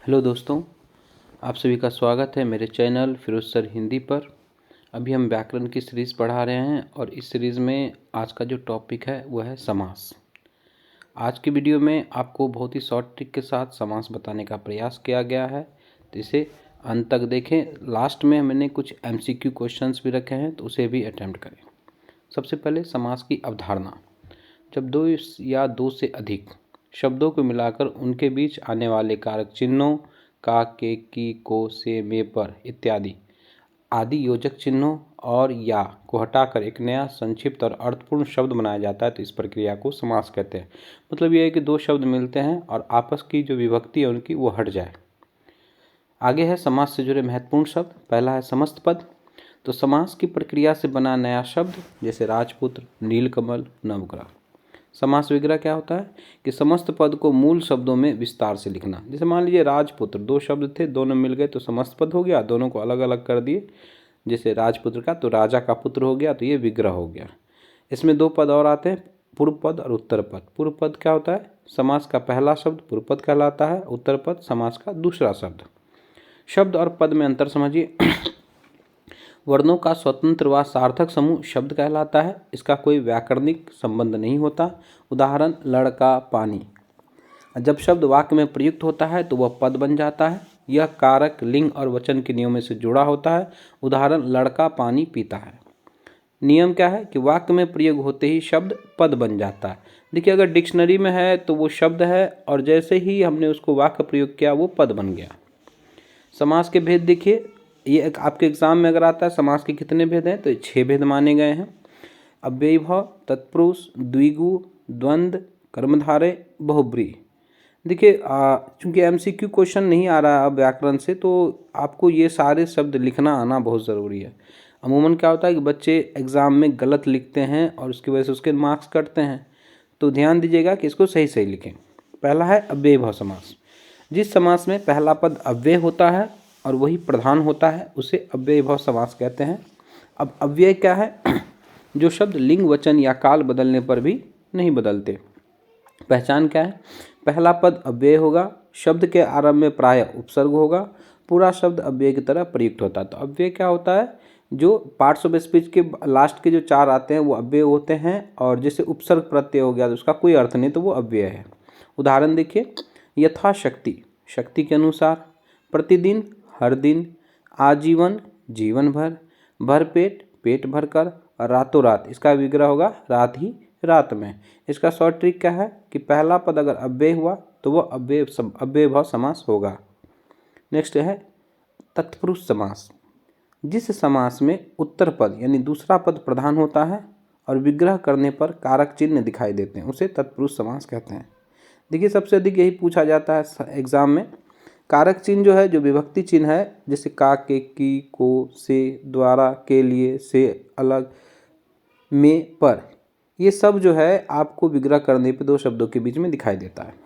Hello दोस्तों, आप सभी का स्वागत है मेरे चैनल फिरोज सर हिंदी पर। अभी हम व्याकरण की सीरीज़ पढ़ा रहे हैं और इस सीरीज़ में आज का जो टॉपिक है वो है समास। आज की वीडियो में आपको बहुत ही शॉर्ट ट्रिक के साथ समास बताने का प्रयास किया गया है, तो इसे अंत तक देखें। लास्ट में मैंने कुछ MCQ क्वेश्चंस भी रखे हैं, तो उसे भी अटेम्प्ट करें। सबसे पहले समास की अवधारणा। जब दो या दो से अधिक शब्दों को मिलाकर उनके बीच आने वाले कारक चिन्हों का, के, की, को, से, में, पर इत्यादि आदि योजक चिन्हों और या को हटाकर एक नया संक्षिप्त और अर्थपूर्ण शब्द बनाया जाता है, तो इस प्रक्रिया को समास कहते हैं। मतलब यह है कि दो शब्द मिलते हैं और आपस की जो विभक्ति है उनकी वो हट जाए। आगे है समास से जुड़े महत्वपूर्ण शब्द। पहला है समस्त पद। तो समास की प्रक्रिया से बना नया शब्द, जैसे राजपुत्र, नीलकमल, नवग्रह। समास विग्रह क्या होता है कि समस्त पद को मूल शब्दों में विस्तार से लिखना। जैसे मान लीजिए राजपुत्र, दो शब्द थे, दोनों मिल गए तो समस्त पद हो गया, दोनों को अलग अलग कर दिए। जैसे राजपुत्र का तो राजा का पुत्र हो गया, तो ये विग्रह हो गया। इसमें दो पद और आते हैं, पूर्व पद और उत्तर पद। पूर्व पद क्या होता है? समास का पहला शब्द पूर्व पद कहलाता है, उत्तर पद समास का दूसरा शब्द। शब्द और पद में अंतर समझिए। वर्णों का स्वतंत्र व सार्थक समूह शब्द कहलाता है। इसका कोई व्याकरणिक संबंध नहीं होता। उदाहरण लड़का, पानी। जब शब्द वाक्य में प्रयुक्त होता है तो वह पद बन जाता है। यह कारक, लिंग और वचन के नियमों से जुड़ा होता है। उदाहरण लड़का पानी पीता है। नियम क्या है कि वाक्य में प्रयोग होते ही शब्द पद बन जाता है। देखिए, अगर डिक्शनरी में है तो वो शब्द है और जैसे ही हमने उसको वाक्य प्रयोग किया वो पद बन गया। समास के भेद देखिए, ये आपके एग्जाम में अगर आता है समास के कितने भेद हैं, तो ये 6 भेद माने गए हैं। अव्ययीभाव, तत्पुरुष, द्विगु, द्वंद्व, कर्मधारय, बहुब्रीहि। देखिए, चूंकि MCQ क्वेश्चन नहीं आ रहा है अब व्याकरण से, तो आपको ये सारे शब्द लिखना आना बहुत ज़रूरी है। अमूमन क्या होता है कि बच्चे एग्ज़ाम में गलत लिखते हैं और उसकी वजह से उसके मार्क्स कटते हैं, तो ध्यान दीजिएगा कि इसको सही सही लिखें। पहला है अव्ययीभाव समास। जिस समास में पहला पद अव्यय होता है और वही प्रधान होता है उसे अव्ययीभाव समास कहते हैं। अब अव्यय क्या है? जो शब्द लिंग, वचन या काल बदलने पर भी नहीं बदलते। पहचान क्या है? पहला पद अव्यय होगा, शब्द के आरंभ में प्रायः उपसर्ग होगा, पूरा शब्द अव्यय की तरह प्रयुक्त होता है। तो अव्यय क्या होता है? जो पार्ट्स ऑफ स्पीच के लास्ट के जो 4 आते हैं वो अव्यय होते हैं, और जैसे उपसर्ग प्रत्यय हो गया तो उसका कोई अर्थ नहीं, तो वो अव्यय है। उदाहरण देखिए, यथाशक्ति, शक्ति के अनुसार, प्रतिदिन, हर दिन, आजीवन, जीवन भर, भरपेट, पेट भरकर, और रातों रात, इसका विग्रह होगा रात ही रात में। इसका शॉर्ट ट्रिक क्या है कि पहला पद अगर अव्यय हुआ तो वह अव्ययीभाव समास होगा। नेक्स्ट है तत्पुरुष समास। जिस समास में उत्तर पद यानी दूसरा पद प्रधान होता है और विग्रह करने पर कारक चिन्ह दिखाई देते हैं, उसे तत्पुरुष समास कहते हैं। देखिए, सबसे अधिक यही पूछा जाता है एग्जाम में। कारक चिन्ह जो है, जो विभक्ति चिन्ह है, जैसे का, के, की, को, से, द्वारा, के लिए, से, अलग, में, पर, ये सब जो है आपको विग्रह करने पे दो शब्दों के बीच में दिखाई देता है।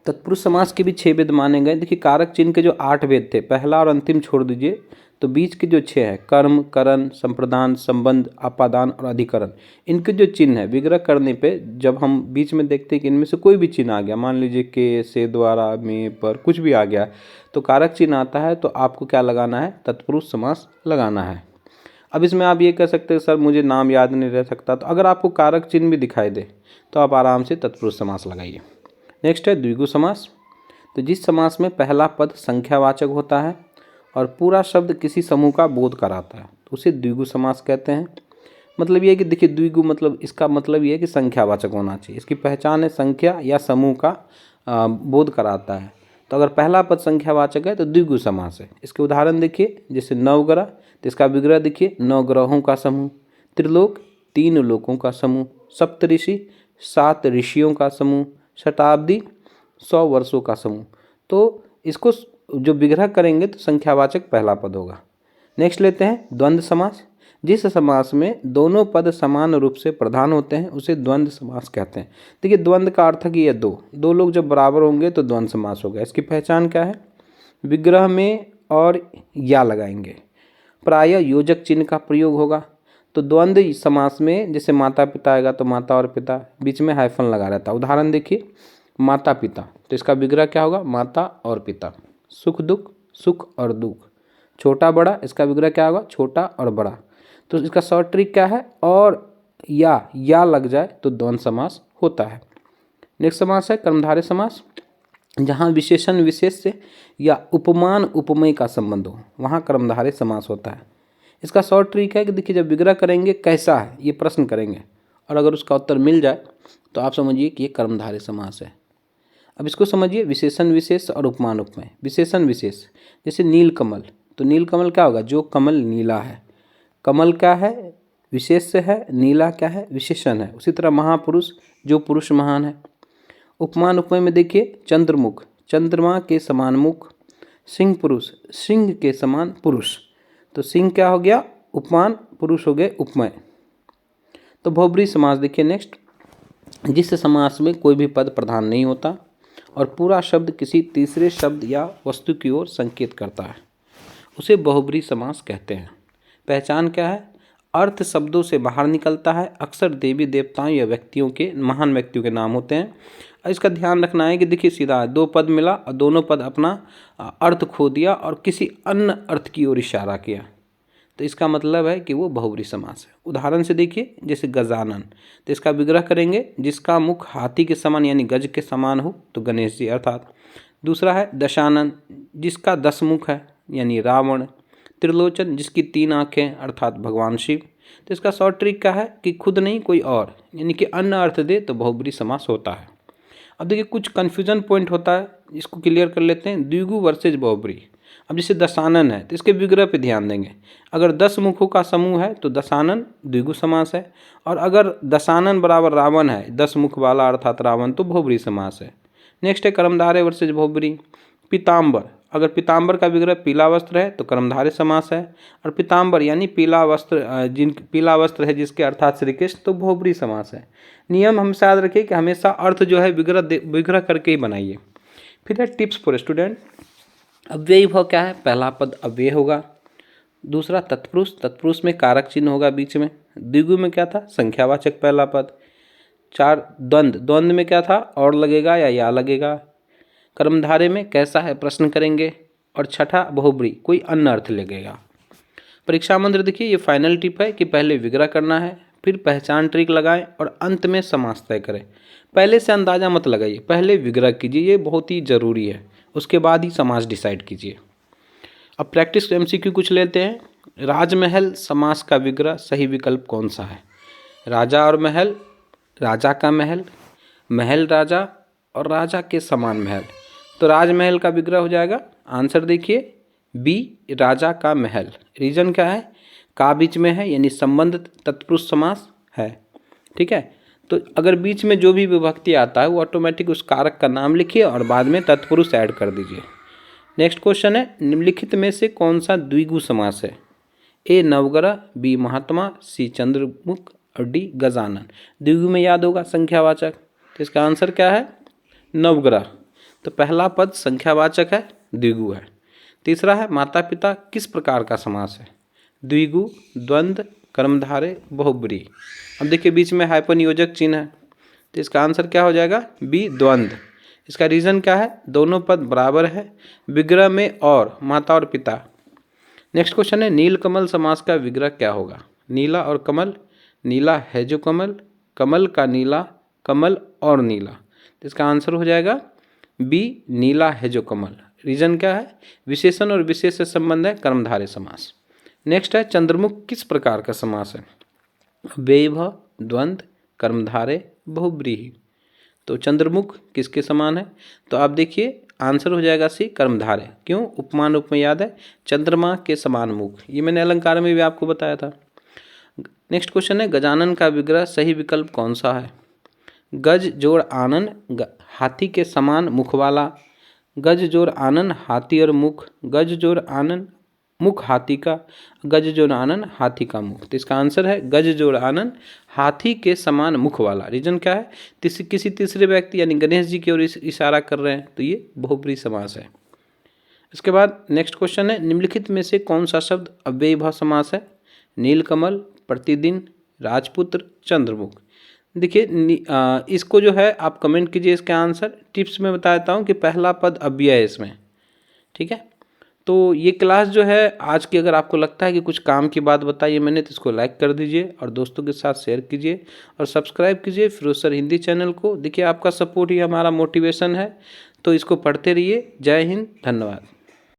तत्पुरुष समास के भी 6 भेद माने गए। देखिए, कारक चिन्ह के जो 8 भेद थे, पहला और अंतिम छोड़ दीजिए, तो बीच के जो 6 हैं, कर्म, करण, संप्रदान, संबंध, अपादान और अधिकरण, इनके जो चिन्ह है विग्रह करने पे जब हम बीच में देखते हैं कि इनमें से कोई भी चिन्ह आ गया, मान लीजिए के, से, द्वारा, में, पर, कुछ भी आ गया, तो कारक चिन्ह आता है, तो आपको क्या लगाना है? तत्पुरुष समास लगाना है। अब इसमें आप ये कह सकते हैं सर मुझे नाम याद नहीं रह सकता, तो अगर आपको कारक चिन्ह भी दिखाई दे तो आप आराम से तत्पुरुष समास लगाइए। नेक्स्ट है द्विगु समास। तो जिस समास में पहला पद संख्यावाचक होता है और पूरा शब्द किसी समूह का बोध कराता है, तो उसे द्विगु समास कहते हैं। मतलब ये है कि देखिए, द्विगु मतलब इसका मतलब ये है कि संख्यावाचक होना चाहिए। इसकी पहचान है संख्या या समूह का बोध कराता है। तो अगर पहला पद संख्यावाचक है तो द्विगु समास है। इसके उदाहरण देखिए, जैसे नवग्रह, तो इसका विग्रह देखिए, 9 ग्रहों का समूह। त्रिलोक, 3 लोकों का समूह। सप्तऋषि, 7 ऋषियों का समूह। शताब्दी, 100 वर्षों का समूह। तो इसको जो विग्रह करेंगे तो संख्यावाचक पहला पद होगा। नेक्स्ट लेते हैं द्वंद्व समास। जिस समास में दोनों पद समान रूप से प्रधान होते हैं उसे द्वंद्व समास कहते हैं। देखिए, द्वंद्व का अर्थ है कि ये दो लोग जब बराबर होंगे तो द्वंद्व समास होगा। इसकी पहचान क्या है? विग्रह में और या लगाएंगे, प्रायः योजक चिन्ह का प्रयोग होगा। तो द्वंद्व समास में जैसे माता पिता आएगा तो माता और पिता, बीच में हाइफन लगा रहता है। उदाहरण देखिए, माता पिता, तो इसका विग्रह क्या होगा? माता और पिता। सुख दुख, सुख और दुख। छोटा बड़ा, इसका विग्रह क्या होगा? छोटा और बड़ा। तो इसका शॉर्ट ट्रिक क्या है? और या लग जाए तो द्वंद्व समास होता है। नेक्स्ट समास है कर्मधारय समास, जहाँ विशेषण विशेष से या उपमान उपमेय का संबंध हो, वहाँ कर्मधारय समास होता है। इसका शॉर्ट ट्रिक है कि देखिए, जब विग्रह करेंगे कैसा है ये प्रश्न करेंगे, और अगर उसका उत्तर मिल जाए तो आप समझिए कि ये कर्मधारय समास है। अब इसको समझिए, विशेषण विशेष और उपमान उपमेय। विशेषण विशेष, जैसे नील कमल, तो नील कमल क्या होगा? जो कमल नीला है। कमल क्या है? विशेष है। नीला क्या है? विशेषण है। उसी तरह महापुरुष, जो पुरुष महान है। उपमान उपमेय में देखिए, चंद्रमुख, चंद्रमा के समान मुख। सिंह पुरुष, सिंह के समान पुरुष। तो सिंह क्या हो गया? उपमान, पुरुष हो गए उपमेय। तो बहुब्रीहि समास देखिए नेक्स्ट, जिस समास में कोई भी पद प्रधान नहीं होता और पूरा शब्द किसी तीसरे शब्द या वस्तु की ओर संकेत करता है, उसे बहुब्रीहि समास कहते हैं। पहचान क्या है? अर्थ शब्दों से बाहर निकलता है। अक्सर देवी देवताओं या व्यक्तियों के, महान व्यक्तियों के नाम होते हैं। और इसका ध्यान रखना है कि देखिए, सीधा दो पद मिला और दोनों पद अपना अर्थ खो दिया और किसी अन्य अर्थ की ओर इशारा किया, तो इसका मतलब है कि वो बहुब्रीहि समास है। उदाहरण से देखिए, जैसे गजानन, तो इसका विग्रह करेंगे, जिसका मुख हाथी के समान यानी गज के समान हो, तो गणेश जी अर्थात। दूसरा है दशानन, जिसका 10 मुख है यानी रावण। त्रिलोचन, जिसकी 3 आँखें अर्थात भगवान शिव। तो इसका शॉर्ट ट्रिक क्या है कि खुद नहीं कोई और, यानी कि अन्य अर्थ दे तो बहुब्रीहि समास होता है। अब देखिए, कुछ कन्फ्यूजन पॉइंट होता है, इसको क्लियर कर लेते हैं। द्विगु वर्सेज बहुब्रीहि। अब जैसे दशानन है तो इसके विग्रह पे ध्यान देंगे। अगर 10 मुखों का समूह है तो दशानन द्विगु समास है, और अगर दशानन बराबर रावण है, 10 मुख वाला अर्थात रावण, तो बहुब्रीहि समास है। नेक्स्ट है कर्मधारय वर्सेज बहुब्रीहि। पीताम्बर, अगर पीताम्बर का विग्रह पीला वस्त्र है तो कर्मधारय समास है, और पीताम्बर यानी पीला वस्त्र, पीला वस्त्र है जिसके अर्थात श्री कृष्ण, तो बहुब्रीहि समास है। नियम हम याद रखिए कि हमेशा अर्थ जो है विग्रह करके ही बनाइए। फिर है टिप्स फॉर स्टूडेंट। अव्ययी भाव क्या है? पहला पद अव्यय होगा। दूसरा तत्पुरुष, तत्पुरुष में कारक चिन्ह होगा बीच में। द्विगु में क्या था? संख्यावाचक पहला पद। 4 द्वंद्व, द्वंद्व में क्या था? और लगेगा या लगेगा। कर्मधारय में कैसा है प्रश्न करेंगे, और छठा बहुब्रीहि, कोई अन्य अर्थ लगेगा। परीक्षा मंत्र देखिए, ये फाइनल टिप है कि पहले विग्रह करना है, फिर पहचान ट्रिक लगाएं और अंत में समास तय करें। पहले से अंदाजा मत लगाइए, पहले विग्रह कीजिए, ये बहुत ही जरूरी है, उसके बाद ही समास डिसाइड कीजिए। अब प्रैक्टिस एमसीक्यू कुछ लेते हैं। राजमहल समास का विग्रह सही विकल्प कौन सा है? राजा और महल, राजा का महल, महल राजा और राजा के समान महल। तो राजमहल का विग्रह हो जाएगा, आंसर देखिए बी, राजा का महल। रीजन क्या है? का बीच में है यानी संबंध तत्पुरुष समास है। ठीक है, तो अगर बीच में जो भी विभक्ति आता है वो ऑटोमेटिक उस कारक का नाम लिखिए और बाद में तत्पुरुष ऐड कर दीजिए। नेक्स्ट क्वेश्चन है, निम्नलिखित में से कौन सा द्विगु समास है? ए नवग्रह, बी महात्मा, सी चंद्रमुख और डी गजानन। द्विगु में याद होगा संख्यावाचक, तो इसका आंसर क्या है? नवग्रह। तो पहला पद संख्यावाचक है, द्विगु है। तीसरा है माता पिता, किस प्रकार का समास है? द्विगु, द्वंद्व, कर्मधारय, बहुब्रीहि। अब देखिए बीच में हाइपन योजक चिन्ह है, तो इसका आंसर क्या हो जाएगा? बी, द्वंद्व। इसका रीज़न क्या है? दोनों पद बराबर है, विग्रह में और माता और पिता। नेक्स्ट क्वेश्चन है, नीलकमल समास का विग्रह क्या होगा? नीला और कमल, नीला है जो कमल, कमल का नीला, कमल और नीला। तो इसका आंसर हो जाएगा बी, नीला है जो कमल। रीजन क्या है? विशेषण और विशेष से संबंध है, कर्मधारय समास। नेक्स्ट है, चंद्रमुख किस प्रकार का समास है? अव्ययीभाव, द्वंद्व, कर्मधारय, बहुब्रीहि। तो चंद्रमुख किसके समान है? तो आप देखिए आंसर हो जाएगा सी, कर्मधारय। क्यों? उपमान उपमेय याद है, चंद्रमा के समान मुख, ये मैंने अलंकार में भी आपको बताया था। नेक्स्ट क्वेश्चन है, गजानन का विग्रह सही विकल्प कौन सा है? गज जोड़ आनन, हाथी के समान मुख वाला। गज जोड़ आनन, हाथी और मुख, गज जोड़ आनन, मुख हाथी का, गज जोड़ आनन, हाथी का मुख। तो इसका आंसर है गज जोड़ आनन, हाथी के समान मुख वाला। रीजन क्या है? किसी तीसरे व्यक्ति यानी गणेश जी की ओर इशारा कर रहे हैं, तो ये बहुब्रीहि समास है। इसके बाद नेक्स्ट क्वेश्चन है, निम्नलिखित में से कौन सा शब्द अव्ययीभाव समास है? नीलकमल, प्रतिदिन, राजपुत्र, चंद्रमुख। देखिए इसको जो है आप कमेंट कीजिए इसका आंसर। टिप्स में बता देता हूँ कि पहला पद अव्यय है इसमें, ठीक है। तो ये क्लास जो है आज की, अगर आपको लगता है कि कुछ काम की बात बताइए मैंने, तो इसको लाइक कर दीजिए और दोस्तों के साथ शेयर कीजिए और सब्सक्राइब कीजिए फिरोज सर हिंदी चैनल को। देखिए आपका सपोर्ट ही हमारा मोटिवेशन है, तो इसको पढ़ते रहिए। जय हिंद, धन्यवाद।